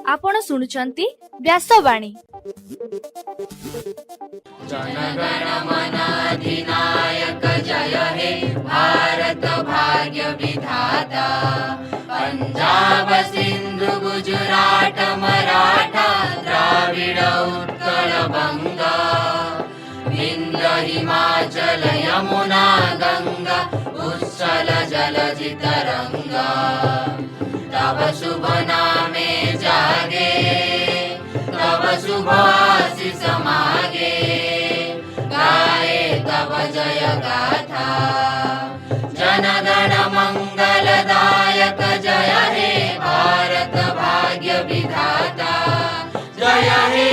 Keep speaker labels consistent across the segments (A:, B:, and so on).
A: आपण शुणुचंती व्यासवाणी।
B: जनगण मन अधिनायक जय हे भारत भाग्य विधाता। पंजाब सिंधु गुजरात मराठा द्राविड उत्कल बंगा। विंध्य हिमाचल यमुना गंगा उच्चल जलधि तरंगा। तब शुभ नामे जागे तब शुभ आशीष मागे। गाए तब जय गाथा जनगण मंगलदायक जय हे भारत भाग्य विधाता। जय हे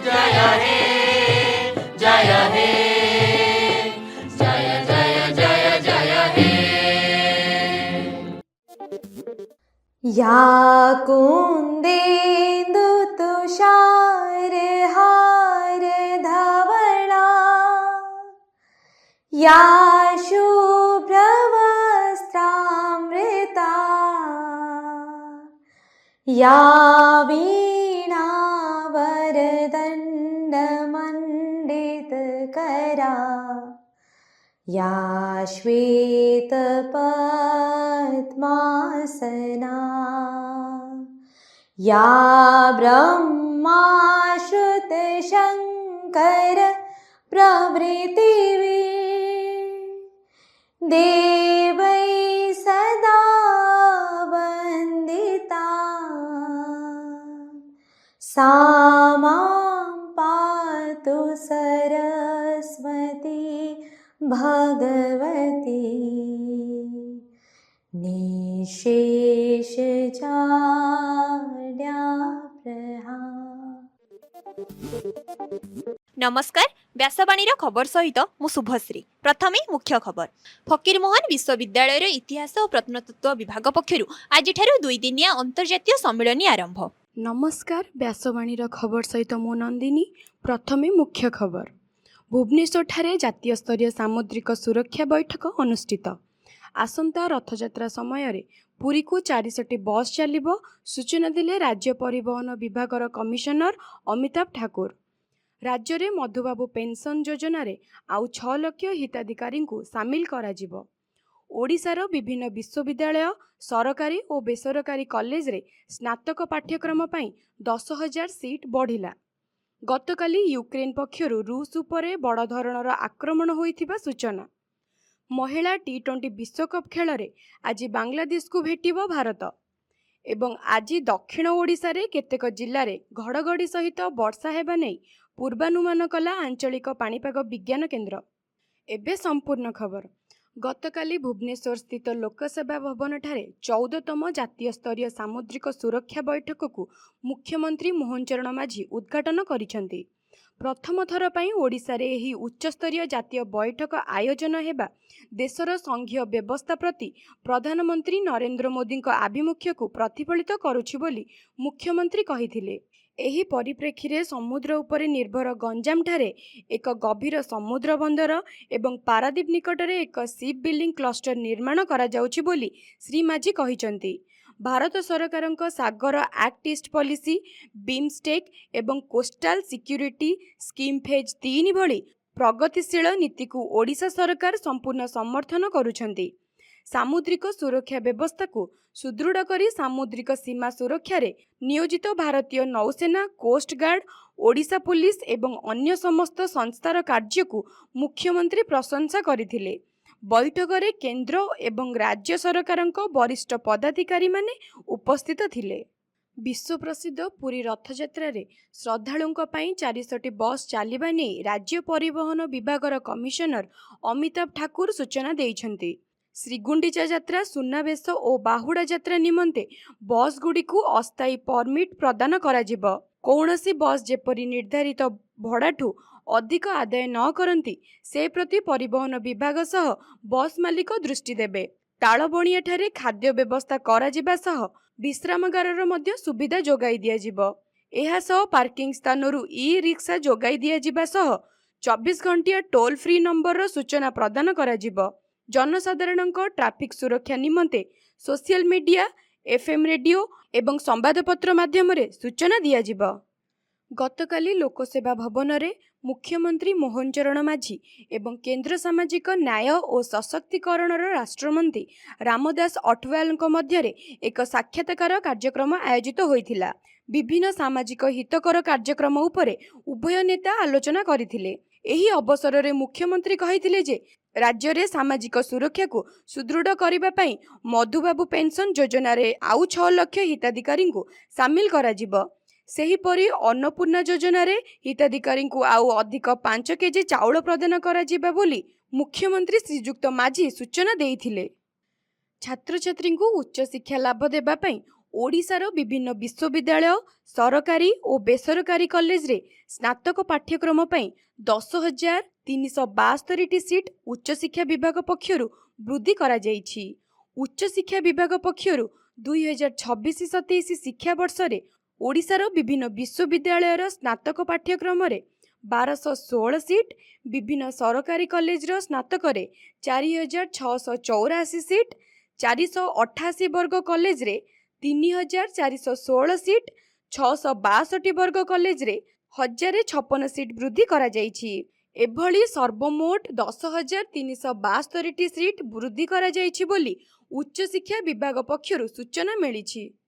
B: जय हे जय हे जय जय जय जय हे।
C: या कुंदेन्दु तुषार हार धवला। या शुभ्र वस्त्रामृता। या वीणा वरदंड मंडित करा। या श्वेत पद्मासना। या ब्रह्माश्रुत शंकर प्रभृतिवी। देवै सदा वंदिता। सा मां पातु सरस्वती भगवती। निशेष
D: नमस्कार व्यासवाणी खबर सहित मु शुभश्री। प्रथमे मुख्य खबर। फकीरमोहन विश्वविद्यालय इतिहास और प्रत्नतत्व विभाग पक्षर आज 2 दिनिया अंतर्जातीय सम्मेलन आरंभ।
E: नमस्कार व्यासवाणी खबर सहित मु नंदिनी। प्रथमे मुख्य खबर। भुवनेश्वर ठारे जातीय स्तरीय सामुद्रिक सुरक्षा बैठक अनुष्ठित। आसंता रथयात्रा समय पुरी को 400 बस चलिबो सूचना दिले राज्य परिवहन विभागर कमिशनर अमिताभ ठाकुर। राज्य में मधुबाबू पेंशन योजना रे आउ 6 लाख हिताधिकारी को सामिल करा जिवो। ओडिशार विभिन्न विश्वविद्यालय सरकारी और बेसरकारी कॉलेज रे स्नातक पाठ्यक्रम पई 10,000 सीट बढ़िला। गतकाली यूक्रेन पक्षरु रूस उपरे बड़ धरणर आक्रमण होइथिबा सूचना। महिला T20 विश्वकप खेल रे आज बांग्लादेश को भेटिबो भारत। एवं आज दक्षिण ओडिशा रे केतेक जिल्ला रे घड़घड़ी सहित वर्षा हेबा नै पूर्वानुमान कला आंचलिक पाणीपाग विज्ञान केन्द्र। एबे संपूर्ण खबर। गतकाली भुवनेश्वर स्थित लोकसेवा भवन ठारे 14तम जातीय स्तरीय सामुद्रिक सुरक्षा बैठक को मुख्यमंत्री मोहन चरण माझी उद्घाटन करिसेंती। प्रथम थर पई ओडिशा रे एही उच्चस्तरीय जातीय बैठक आयोजन हेबा देशर संघीय व्यवस्था प्रति प्रधानमंत्री नरेंद्र मोदी आभिमुख्य को प्रतिफलित करुछि बोली मुख्यमंत्री कहिथिले। एही परिप्रेक्षी रे समुद्र उपरे निर्भर गंजाम ठारे एक गभीर समुद्र बंदर एवं पारादीप निकटरे एक शिप बिल्डिंग क्लस्टर निर्माण करा जाउछि बोली श्री माझी कहिसंती। भारत सरकारक सागर एक्ट ईस्ट पॉलिसी बीमस्टेक एवं कोस्टाल सिक्यूरिटी स्कीम फेज 3 भली प्रगतिशील नीति को ओडिशा सरकार संपूर्ण समर्थन करुछंती। सामुद्रिक सुरक्षा व्यवस्था को सुदृढ़ करी सामुद्रिक सीमा सुरक्षा रे नियोजित भारतीय नौसेना कोस्ट गार्ड ओडिशा पुलिस एवं अन्य समस्त संस्थार कार्य को मुख्यमंत्री प्रशंसा करथिले। बैठक रे केंद्र एवं राज्य सरकारक वरिष्ठ पदाधिकारी माने उपस्थित थिले। विश्व प्रसिद्ध पुरी रथयात्रा रे श्रद्धालुंक पई 400 बस चालिबा नै राज्य परिवहन विभागर कमिशनर अमिताभ ठाकुर सूचना देइछंती। श्रीगुंडीचा यात्रा सुनावेश और बाहुड़ा यात्रा निमंते बस गुडी को अस्थायी परमिट प्रदान करा जिवो। कौनसी बस जेपरी निर्धारित भड़ाठू अधिक आदाय न करती से प्रति परिवहन विभाग सह बस मालिक दृष्टि देबे। तालबणिया ठारे खाद्य व्यवस्था करा जिबा सह विश्रामगारर मध्य सुविधा जोगाई दिया जिवो। एहा सह पार्किंग स्थानरू ई रिक्शा जोगाई दिया जिबा सह 24 घंटिया टोल फ्री नंबर सूचना प्रदान कराजिब। जनसाधारणक ट्राफिक सुरक्षा निमंते सोशल मीडिया, एफएम रेडियो एवं संवादपत्र माध्यम सूचना दियाजिब। गतकाली लोकसेवा भवन में मुख्यमंत्री मोहन चरण माझी एवं केंद्र सामाजिक न्याय और सशक्तिकरण राष्ट्रमंत्री रामदास अठवाल मध्य एक साक्षात्कार कार्यक्रम आयोजित होइथिला। विभिन्न सामाजिक हितकर कार्यक्रम उपरे उभय नेता आलोचना करथिले। एही अवसर में मुख्यमंत्री कहिथिले जे राज्य रे सामाजिक सुरक्षा को सुदृढ़ करबा पई मधुबाबू पेंशन योजना रे आउ 6 लाख हिताधिकारी को सामिल कराजिब। सेहीपरि अन्नपूर्णा योजना रे हिताधिकारी को आउ अधिक 5 केजी चाउल प्रदान कराजिबा बोली मुख्यमंत्री श्रीजुक्त माझी सूचना देइथिले। छात्र छात्री को उच्च शिक्षा लाभ देबा पई ओडिशार विभिन्न विश्वविद्यालय, सरकारी और बेसरकारी कॉलेज रे स्नातक पाठ्यक्रम पई 10,372 सीट उच्च शिक्षा विभाग पक्षरु वृद्धि करा जाइछि। उच्च शिक्षा विभाग पक्षरु 2026-27 शिक्षा वर्ष रे ओडिशार विभिन्न विश्वविद्यालयर स्नातक पाठ्यक्रम रे 1216 सीट, विभिन्न सरकारी कॉलेज रो स्नातक रे 4,684 सीट, 488 वर्ग कॉलेज रे 3,416 सीट, 662 वर्ग कॉलेज रे 1,056 सीट वृद्धि करा जाइछि। एभली सर्वमोट 10,372 सीट वृद्धि करा जाइछि बोली उच्च शिक्षा विभाग पक्षरु सूचना मिलिछि।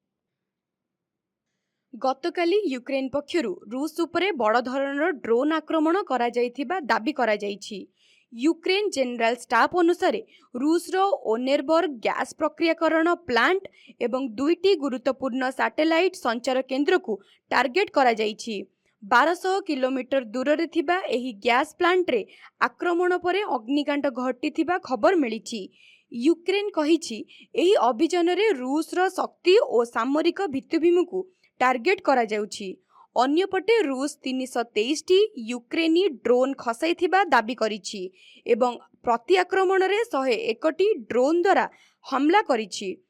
E: गतकाली यूक्रेन पक्षरु रूस उपरे बड़ धरणर ड्रोन आक्रमण करा जाइथिबा दाबी करा जाइछि। यूक्रेन जनरल स्टाफ अनुसार रूसर ओनेरबर्ग गैस प्रक्रियाकरण प्लांट एवं 2टी गुरुत्वपूर्ण सैटेलाइट संचार केन्द्र को टार्गेट करा जाइछि। 1200 किलोमीटर दूर रे थिबा एही गैस प्लांट रे आक्रमण परे अग्निकांड घटिथिबा खबर मिलिछि। यूक्रेन कहिछि एही अभियान रे रूसर शक्ति और सामरिक भित्तिभूमि को टार्गेट करा जाउछि। अन्यपटे रूस 323टी यूक्रेनी ड्रोन खसाइथिबा दाबी करिछि एवं प्रति आक्रमण रे 101टी ड्रोन द्वारा हमला करिछि।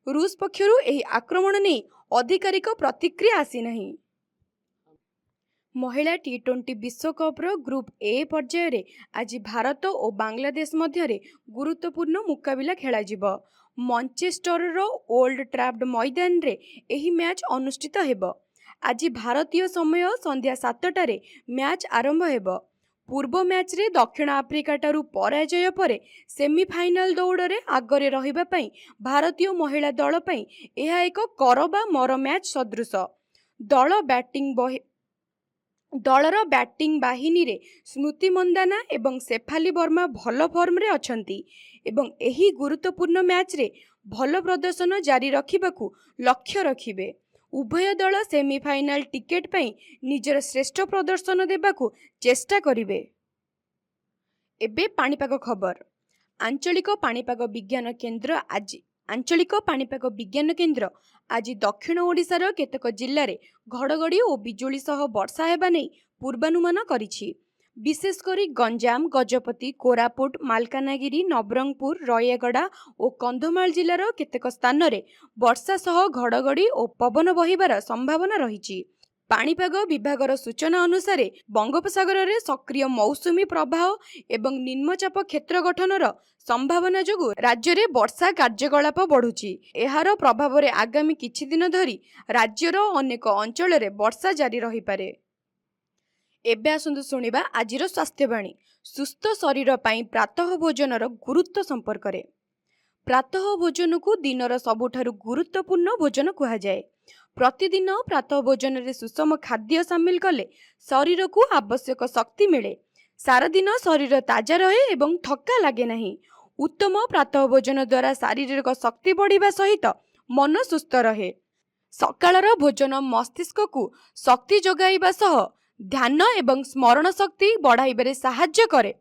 E: रूस पक्षरु एही आक्रमण नै आधिकारिक प्रतिक्रिया आसी नहीं। महिला T20 विश्वकप ग्रुप ए पर्याय रे आज भारत और बांग्लादेश मध्य गुरुत्वपूर्ण मुकाबिला खेलाजिब। मैनचेस्टर ओल्ड ट्राफर्ड मैदान रे एही मैच अनुष्ठित हेब। आज भारतीय समय संध्या 7टारे मैच आरंभ हेब। पूर्व मैच रे दक्षिण आफ्रिका टारू पराजय परे सेमीफाइनल दौड़ रे आगरे रहिबा पई भारतीय महिला दल पई एहा एक करबा मर मैच सदृश। दलर बैटिंग बाहिनी रे स्मृति मंदाना एवं शेफाली वर्मा भल फॉर्म रे अछंती एवं एही गुरुत्वपूर्ण मैच रे भल प्रदर्शन जारी रखिबाकू लक्ष्य रखिबे। उभय दल सेमीफाइनल टिकेट पई निजर श्रेष्ठ प्रदर्शन देबाकू चेष्टा करिवे। एबे पाणीपाग खबर। आंचलिक पाणीपाग विज्ञान केन्द्र आज दक्षिण ओडिशार केतक जिल्ला रे घड़घड़ी और बिजुली सह वर्षा हेबा नै पूर्वानुमान करिछि। विशेषकर गंजाम, गजपति, कोरापुट, मालकानगिरी, नवरंगपुर, रयगड़ा और कंधमाल जिलार केतक स्थान रे वर्षा सह घड़घड़ी और पवन बहिबार संभावना रहिछि। पाणीपाग विभागर सूचना अनुसार बंगोपसागर रे सक्रिय मौसुमी प्रवाह एवं निम्नचाप क्षेत्र गठनर संभावना जोगु राज्य रे वर्षा कार्यकलाप बढ़ुछि। एहार प्रभाव रे आगामी किछि दिन धरी राज्यर अनेक अंचल रे वर्षा जारी रही पारे। एबे आसंतु सुनिबा आजिर स्वास्थ्यवाणी। सुस्थ शरीर पई प्रातः भोजनर गुरुत्व संपर्क रे। प्रातः भोजन को दिनर सबुठारु गुरुत्वपूर्ण भोजन कहा जाए। प्रतिदिन प्रातः भोजन रे सुषम खाद्य शामिल कले शरीर को आवश्यक शक्ति मिले। सारा दिन शरीर ताजा रहे एवं थका लगे नहीं। उत्तम प्रातः भोजन द्वारा शारीरिक शक्ति बढ़िबा सहित मन सुस्थ रहे। सकाळर भोजन मस्तिष्क को शक्ति जोगाइबा सह ध्यान एवं स्मरण शक्ति बढ़ाइबारे सहाय्य करे।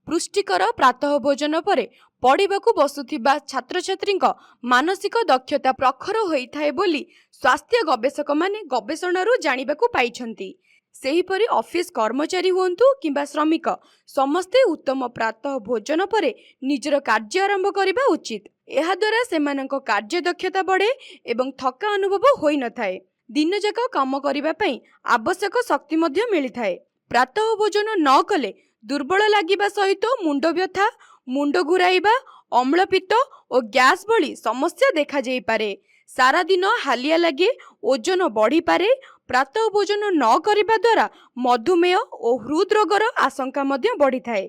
E: पुष्टिकर प्रातः भोजन परे पढ़िबाकू बसुथिबा छात्र छात्री मानसिक दक्षता प्रखर होइथाए बोली स्वास्थ्य गवेषक माने गवेषणारू जानिबाकू पाइछंती। सेहीपरि ऑफिस कर्मचारी हुंतु किंबा श्रमिक समस्ते उत्तम प्रातः भोजन परे निजर कार्य आरंभ करिबा उचित। एहा द्वारा सेमानक कार्य दक्षता बढ़े एवं थका अनुभव होई न थाए। दिन जाक काम करिबा पई आवश्यक शक्ति मध्य मिलिथाए। ପ୍ରାତଃ ଭୋଜନ ନ କଲେ ଦୁର୍ବଳ ଲାଗିବା ସହିତ ମୁଣ୍ଡ ବ୍ୟଥା, ମୁଣ୍ଡ ଘୁରାଇବା, ଅମ୍ଳପିତ୍ତ ଓ ଗ୍ୟାସ୍ ଭଳି ସମସ୍ୟା ଦେଖାଯାଇପାରେ। ସାରାଦିନ ହାଲିଆ ଲାଗେ, ଓଜନ ବଢ଼ିପାରେ। ପ୍ରାତଃ ଭୋଜନ ନ କରିବା ଦ୍ୱାରା ମଧୁମେହ ଓ ହୃଦରୋଗର ଆଶଙ୍କା ମଧ୍ୟ ବଢ଼ିଥାଏ।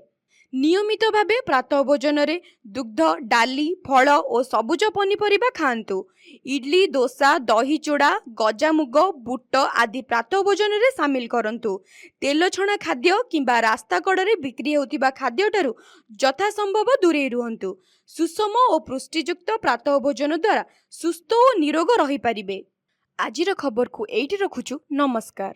E: ନିୟମିତ ଭାବେ ପ୍ରାତଃ ଭୋଜନରେ ଦୁଗ୍ଧ, ଡାଲି, ଫଳ ଓ ସବୁଜ ପନିପରିବା ଖାଆନ୍ତୁ। ଇଡଲି, ଦୋସା, ଦହି ଚୂଡ଼ା, ଗଜାମୁଗ, ବୁଟ ଆଦି ପ୍ରାତଃ ଭୋଜନରେ ସାମିଲ କରନ୍ତୁ। ତେଲ ଛଣା ଖାଦ୍ୟ କିମ୍ବା ରାସ୍ତା କଡ଼ରେ ବିକ୍ରି ହେଉଥିବା ଖାଦ୍ୟଠାରୁ ଯଥାସମ୍ଭବ ଦୂରେଇ ରୁହନ୍ତୁ। ସୁଷମ ଓ ପୁଷ୍ଟିଯୁକ୍ତ ପ୍ରାତଃ ଭୋଜନ ଦ୍ୱାରା ସୁସ୍ଥ ଓ ନିରୋଗ ରହିପାରିବେ। ଆଜିର ଖବରକୁ ଏଇଠି ରଖୁଛୁ। ନମସ୍କାର।